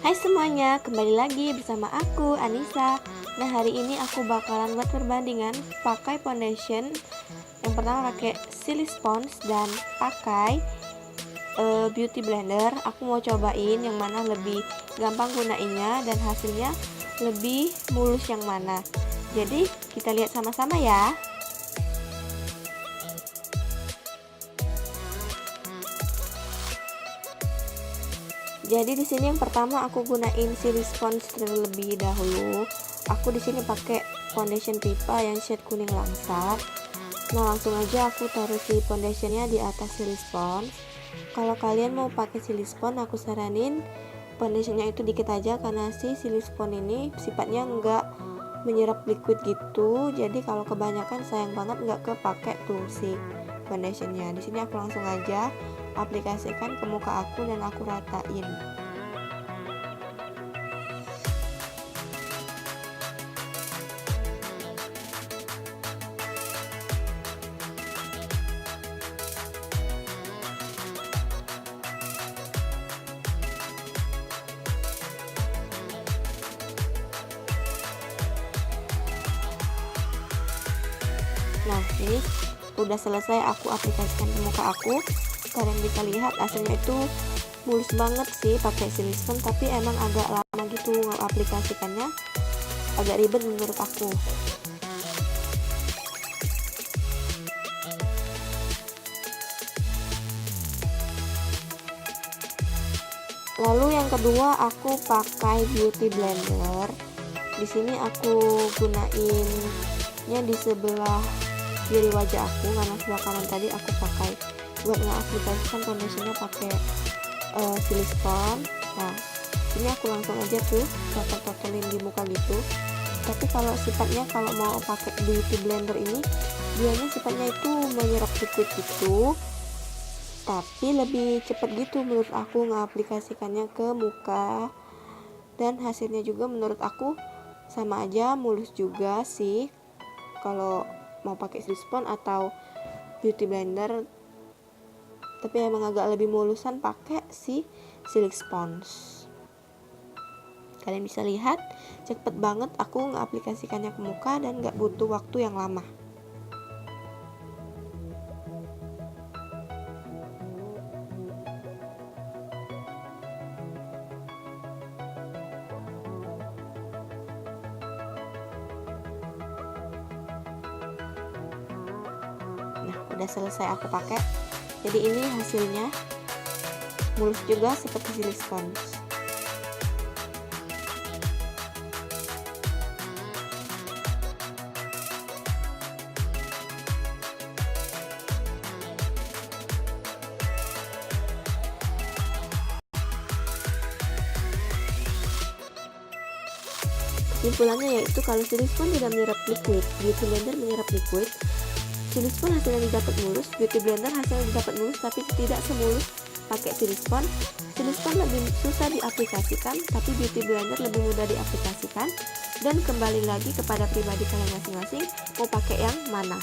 Hai semuanya, kembali lagi bersama aku, Anissa. Nah, hari ini aku bakalan buat perbandingan pakai foundation. Yang pertama pakai Silly Sponge dan pakai Beauty Blender. Aku mau cobain yang mana lebih gampang gunainnya dan hasilnya lebih mulus yang mana. Jadi, kita lihat sama-sama ya. Jadi di sini yang pertama aku gunain Silly Sponge terlebih dahulu. Aku di sini pakai foundation pipa yang shade kuning langsat. Nah, langsung aja aku taruh si foundationnya di atas Silly Sponge. Kalau kalian mau pakai Silly Sponge, aku saranin foundationnya itu dikit aja karena si Silly Sponge ini sifatnya nggak menyerap liquid gitu. Jadi kalau kebanyakan sayang banget nggak kepake tuh si foundationnya. Di sini aku langsung aja aplikasikan ke muka aku dan aku ratain. Nah, ini udah selesai aku aplikasikan ke muka aku. Kalian bisa lihat hasilnya itu mulus banget sih pakai Silly Sponge, tapi emang agak lama gitu aplikasikannya, agak ribet menurut aku. Lalu yang kedua aku pakai Beauty Blender. Di sini aku gunainnya di sebelah kiri wajah aku karena sebelah kanan tadi aku pakai buat ngeaplikasikan foundationnya pakai Silly Sponge. Nah, ini aku langsung aja tuh totol-totolin di muka gitu. Tapi kalau sifatnya kalau mau pakai Beauty Blender ini, dianya sifatnya itu menyerap liquid gitu, tapi lebih cepet gitu menurut aku ngeaplikasikannya ke muka. Dan hasilnya juga menurut aku sama aja, mulus juga sih kalau mau pakai Silly Sponge atau Beauty Blender, tapi emang agak lebih mulusan pakai si Silly Sponge. Kalian bisa lihat cepet banget aku ngeaplikasikannya ke muka dan gak butuh waktu yang lama. Nah, udah selesai aku pakai. Jadi ini hasilnya mulus juga seperti Silly Sponge. Kesimpulannya yaitu kalau Silly Sponge tidak menyerap liquid, Beauty Blender menyerap liquid. Silly Sponge hasilnya didapat mulus, Beauty Blender hasilnya didapat mulus tapi tidak semulus pakai Silly Sponge. Silly Sponge lebih susah diaplikasikan, tapi Beauty Blender lebih mudah diaplikasikan. Dan kembali lagi kepada pribadi kalian masing-masing mau pakai yang mana.